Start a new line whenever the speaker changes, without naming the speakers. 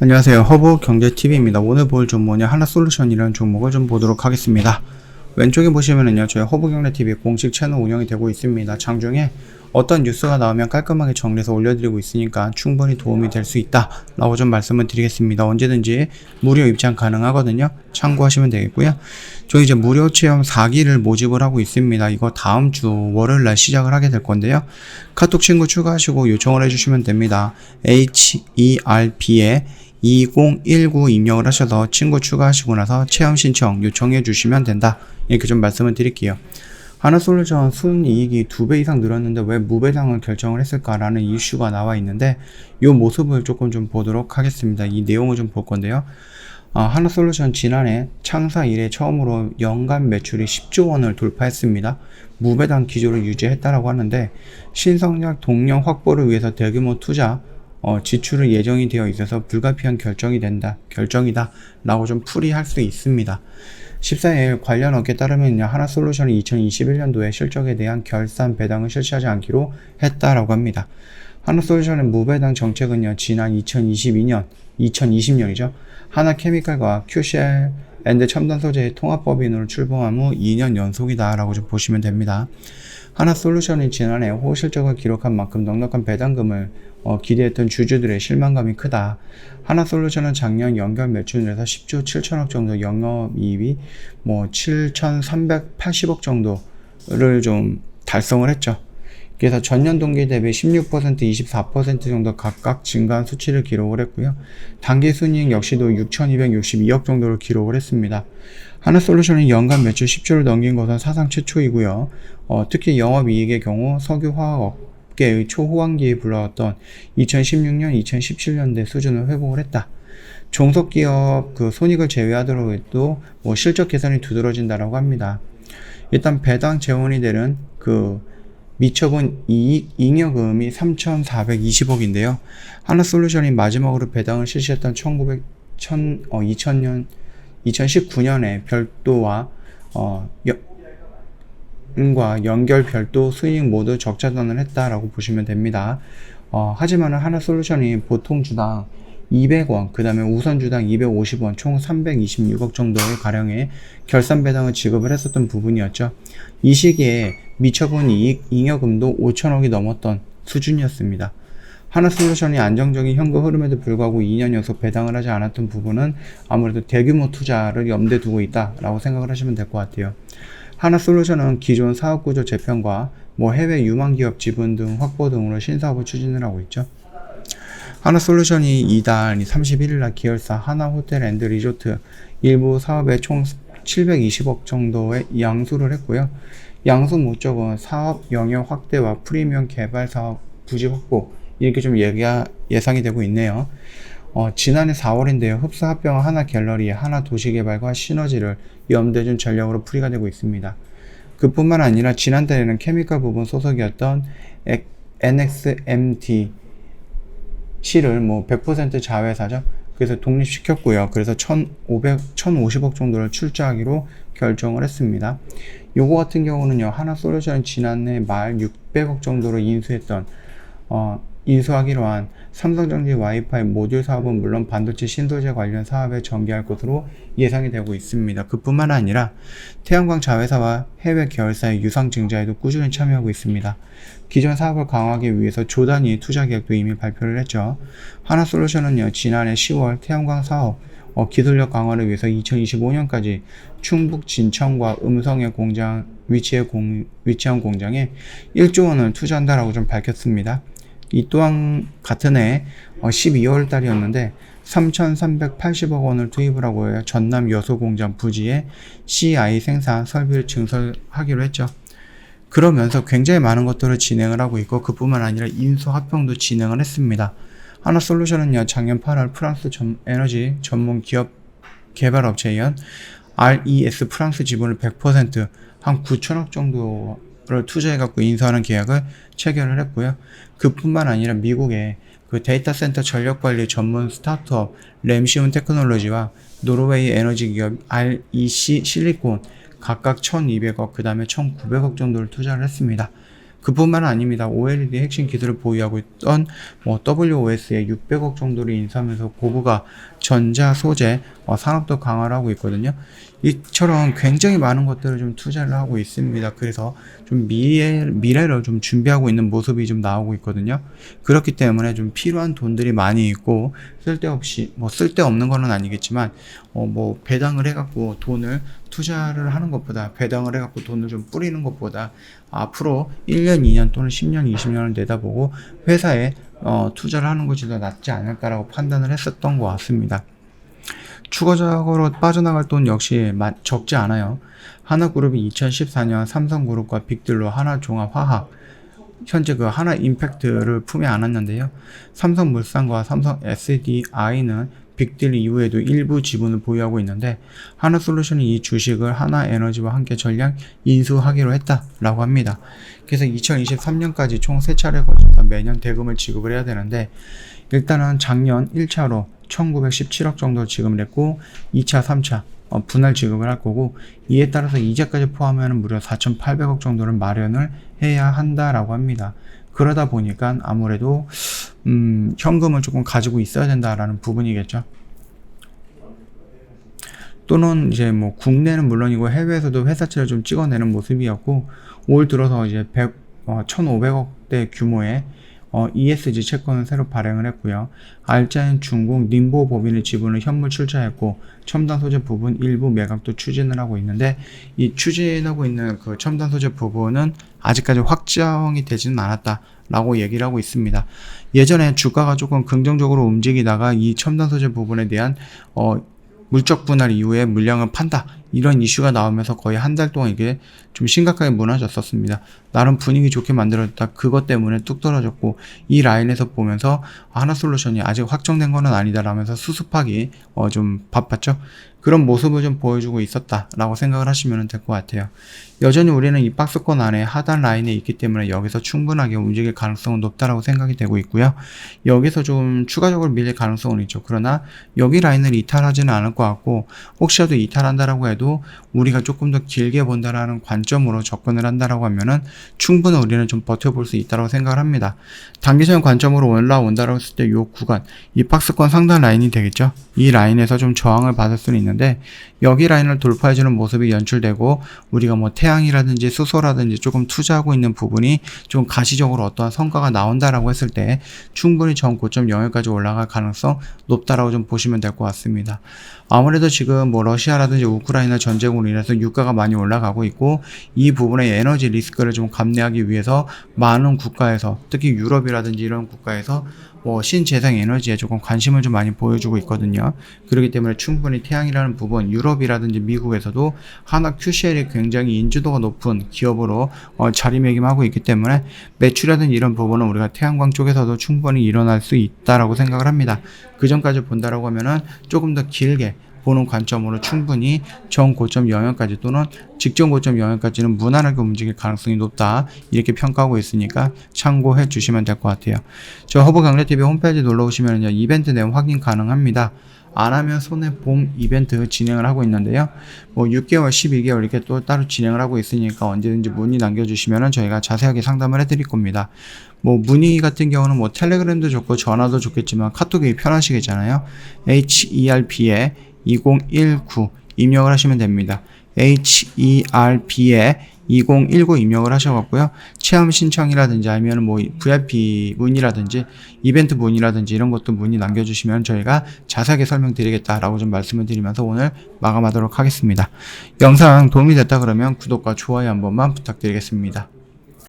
안녕하세요. 허브경제TV입니다. 오늘 볼 종목은 하나솔루션이라는 종목을 좀 보도록 하겠습니다. 왼쪽에 보시면은요, 저희 허브경제TV 공식 채널 운영이 되고 있습니다. 장중에 어떤 뉴스가 나오면 깔끔하게 정리해서 올려드리고 있으니까 충분히 도움이 될 수 있다 라고 좀 말씀을 드리겠습니다. 언제든지 무료 입장 가능하거든요. 참고하시면 되겠고요. 저희 이제 무료 체험 4기를 모집을 하고 있습니다. 이거 다음 주 월요일날 시작을 하게 될 건데요. 카톡 친구 추가하시고 요청을 해주시면 됩니다. HERP에 2019 입력을 하셔서 친구 추가하시고 나서 체험 신청 요청해 주시면 된다. 이렇게 좀 말씀을 드릴게요. 하나솔루션 순이익이 2배 이상 늘었는데 왜 무배당을 결정을 했을까라는 이슈가 나와 있는데 이 모습을 조금 좀 보도록 하겠습니다. 이 내용을 좀 볼 건데요. 하나솔루션 지난해 창사 이래 처음으로 연간 매출이 10조 원을 돌파했습니다. 무배당 기조를 유지했다라고 하는데 신성장 동력 확보를 위해서 대규모 투자 지출을 예정이 되어 있어서 불가피한 결정이다 라고 좀 풀이할 수 있습니다. 14일 관련 업계 따르면 하나솔루션이 2021년도에 실적에 대한 결산 배당을 실시하지 않기로 했다라고 합니다. 하나솔루션의 무배당 정책은요, 지난 2020년이죠. 하나케미칼과 QCL 앤드 첨단소재의 통합법인으로 출범한 후 2년 연속이다라고 좀 보시면 됩니다. 하나솔루션이 지난해 호실적을 기록한 만큼 넉넉한 배당금을 기대했던 주주들의 실망감이 크다. 하나솔루션은 작년 연결 매출에서 10조 7천억 정도, 영업이익이 7,380억 정도를 좀 달성을 했죠. 그래서 전년 동기 대비 16%, 24% 정도 각각 증가한 수치를 기록을 했고요. 당기순이익 역시도 6,262억 정도를 기록을 했습니다. 하나솔루션이 연간 매출 10조를 넘긴 것은 사상 최초이고요. 특히 영업이익의 경우 석유화학업계의 초호황기에 불러왔던 2016년, 2017년대 수준을 회복을 했다. 종속기업 손익을 제외하더라도 실적 개선이 두드러진다라고 합니다. 일단 배당 재원이 되는 미처분 잉여금이 3,420억인데요. 하나솔루션이 마지막으로 배당을 실시했던 2019년에 별도와 연결 별도 수익 모두 적자전환을 했다라고 보시면 됩니다. 하지만 하나솔루션이 보통 주당 200원, 그 다음에 우선 주당 250원, 총 326억 정도의 가량의 결산 배당을 지급을 했었던 부분이었죠. 이 시기에 미처분 이익 잉여금도 5천억이 넘었던 수준이었습니다. 하나솔루션이 안정적인 현금 흐름에도 불구하고 2년 연속 배당을 하지 않았던 부분은 아무래도 대규모 투자를 염두에 두고 있다라고 생각을 하시면 될 것 같아요. 하나솔루션은 기존 사업구조 재편과 해외 유망기업 지분 등 확보 등으로 신사업을 추진을 하고 있죠. 하나솔루션이 이달 31일날 기획사 하나호텔앤드리조트 일부 사업에 총 720억 정도의 양수를 했고요. 양수 목적은 사업 영역 확대와 프리미엄 개발 사업 부지 확보, 이렇게 좀 예상이 되고 있네요. 지난해 4월인데요. 흡사 합병한 하나 갤러리, 하나 도시개발과 시너지를 염두에 둔 전략으로 풀이가 되고 있습니다. 그뿐만 아니라 지난달에는 케미칼 부분 소속이었던 NXMT C를 100% 자회사죠. 그래서 독립시켰고요. 그래서 1,050억 정도를 출자하기로 결정을 했습니다. 요거 같은 경우는요, 하나솔루션이 지난해 말 600억 정도로 인수하기로 한 삼성전기 와이파이 모듈 사업은 물론 반도체 신소재 관련 사업에 전개할 것으로 예상이 되고 있습니다. 그뿐만 아니라 태양광 자회사와 해외 계열사의 유상 증자에도 꾸준히 참여하고 있습니다. 기존 사업을 강화하기 위해서 조 단위 투자 계획도 이미 발표를 했죠. 하나솔루션은요, 지난해 10월 태양광 사업 기술력 강화를 위해서 2025년까지 충북 진천과 음성의 위치한 공장에 1조 원을 투자한다라고 좀 밝혔습니다. 이 또한 같은 해 12월 달이었는데 3,380억 원을 투입을 하고 전남 여수공장 부지에 CI 생산 설비를 증설하기로 했죠. 그러면서 굉장히 많은 것들을 진행을 하고 있고, 그뿐만 아니라 인수 합병도 진행을 했습니다. 하나솔루션은요, 작년 8월 프랑스 에너지 전문 기업 개발업체인 RES 프랑스 지분을 100% 한 9천억 정도를 투자해갖고 인수하는 계약을 체결을 했고요. 그뿐만 아니라 미국의 데이터 센터 전력관리 전문 스타트업 램시온 테크놀로지와 노르웨이 에너지 기업 REC 실리콘 각각 1,200억, 그 다음에 1,900억 정도를 투자를 했습니다. 그뿐만 아닙니다. OLED 핵심 기술을 보유하고 있던 WOS에 600억 정도를 인수하면서 고부가 전자, 소재, 산업도 강화를 하고 있거든요. 이처럼 굉장히 많은 것들을 좀 투자를 하고 있습니다. 그래서 좀 미래를 좀 준비하고 있는 모습이 좀 나오고 있거든요. 그렇기 때문에 좀 필요한 돈들이 많이 있고, 쓸데없는 거는 아니겠지만, 배당을 해갖고 돈을 투자를 하는 것보다, 배당을 해갖고 돈을 좀 뿌리는 것보다, 앞으로 1년, 2년 또는 10년, 20년을 내다보고 회사에 투자를 하는 것이 더 낫지 않을까라고 판단을 했었던 것 같습니다. 추가적으로 빠져나갈 돈 역시 적지 않아요. 하나그룹이 2014년 삼성그룹과 빅딜로 하나종합화학, 현재 그 하나임팩트를 품에 안았는데요. 삼성물산과 삼성 SDI는 빅딜 이후에도 일부 지분을 보유하고 있는데, 하나솔루션이 이 주식을 하나에너지와 함께 전량 인수하기로 했다라고 합니다. 그래서 2023년까지 총 3차례에 걸쳐서 매년 대금을 지급을 해야 되는데, 일단은 작년 1차로 1917억 정도 지급을 했고, 2차, 3차 분할 지급을 할 거고, 이에 따라서 이자까지 포함하면 무려 4,800억 정도를 마련을 해야 한다라고 합니다. 그러다 보니까 아무래도 현금을 조금 가지고 있어야 된다라는 부분이겠죠. 또는 이제 국내는 물론이고 해외에서도 회사채를 좀 찍어내는 모습이었고, 올 들어서 이제 1,500억대 규모의 ESG 채권을 새로 발행을 했고요. 알짜인 중국 님보 법인의 지분을 현물 출자했고, 첨단 소재 부분 일부 매각도 추진을 하고 있는데, 이 추진하고 있는 그 첨단 소재 부분은 아직까지 확정이 되지는 않았다라고 얘기를 하고 있습니다. 예전에 주가가 조금 긍정적으로 움직이다가 이 첨단 소재 부분에 대한 물적 분할 이후에 물량을 판다, 이런 이슈가 나오면서 거의 한 달 동안 이게 좀 심각하게 무너졌었습니다. 나름 분위기 좋게 만들었다, 그것 때문에 뚝 떨어졌고, 이 라인에서 보면서 하나솔루션이 아직 확정된 거는 아니다 라면서 수습하기 좀 바빴죠. 그런 모습을 좀 보여주고 있었다라고 생각을 하시면 될 것 같아요. 여전히 우리는 이 박스권 안에 하단 라인에 있기 때문에 여기서 충분하게 움직일 가능성은 높다라고 생각이 되고 있고요. 여기서 좀 추가적으로 밀릴 가능성은 있죠. 그러나 여기 라인을 이탈하지는 않을 것 같고, 혹시라도 이탈한다라고 해도 우리가 조금 더 길게 본다라는 관점으로 접근을 한다라고 하면은 충분히 우리는 좀 버텨볼 수 있다라고 생각을 합니다. 단기적인 관점으로 올라온다라고 했을 때 이 구간, 이 박스권 상단 라인이 되겠죠. 이 라인에서 좀 저항을 받을 수는 있는데, 여기 라인을 돌파해주는 모습이 연출되고, 우리가 태양이라든지 수소라든지 조금 투자하고 있는 부분이 좀 가시적으로 어떠한 성과가 나온다라고 했을 때 충분히 전 고점 영역까지 올라갈 가능성 높다라고 좀 보시면 될 것 같습니다. 아무래도 지금 러시아라든지 우크라이나 전쟁으로 인해서 유가가 많이 올라가고 있고, 이 부분의 에너지 리스크를 좀 감내하기 위해서 많은 국가에서, 특히 유럽이라든지 이런 국가에서 신재생 에너지에 조금 관심을 좀 많이 보여주고 있거든요. 그렇기 때문에 충분히 태양이라는 부분, 유럽이라든지 미국에서도 하나 QCL이 굉장히 인지도가 높은 기업으로 자리매김하고 있기 때문에 매출이라든지 이런 부분은 우리가 태양광 쪽에서도 충분히 일어날 수 있다라고 생각을 합니다. 그 전까지 본다라고 하면은 조금 더 길게 보는 관점으로 충분히 전 고점 영역까지 또는 직전 고점 영역까지는 무난하게 움직일 가능성이 높다, 이렇게 평가하고 있으니까 참고해 주시면 될 것 같아요. 저 허브강래TV 홈페이지 놀러 오시면요, 이벤트 내용 확인 가능합니다. 안 하면 손해 봄 이벤트 진행을 하고 있는데요. 6개월, 12개월 이렇게 또 따로 진행을 하고 있으니까 언제든지 문의 남겨주시면 저희가 자세하게 상담을 해드릴 겁니다. 문의 같은 경우는 텔레그램도 좋고 전화도 좋겠지만 카톡이 편하시겠잖아요. HERP에 2019 입력을 하시면 됩니다. HERP에 2019 입력을 하셔갖고요. 체험 신청이라든지 아니면 VIP 문의라든지 이벤트 문의라든지 이런 것도 문의 남겨주시면 저희가 자세하게 설명드리겠다라고 좀 말씀을 드리면서 오늘 마감하도록 하겠습니다. 영상 도움이 됐다 그러면 구독과 좋아요 한 번만 부탁드리겠습니다.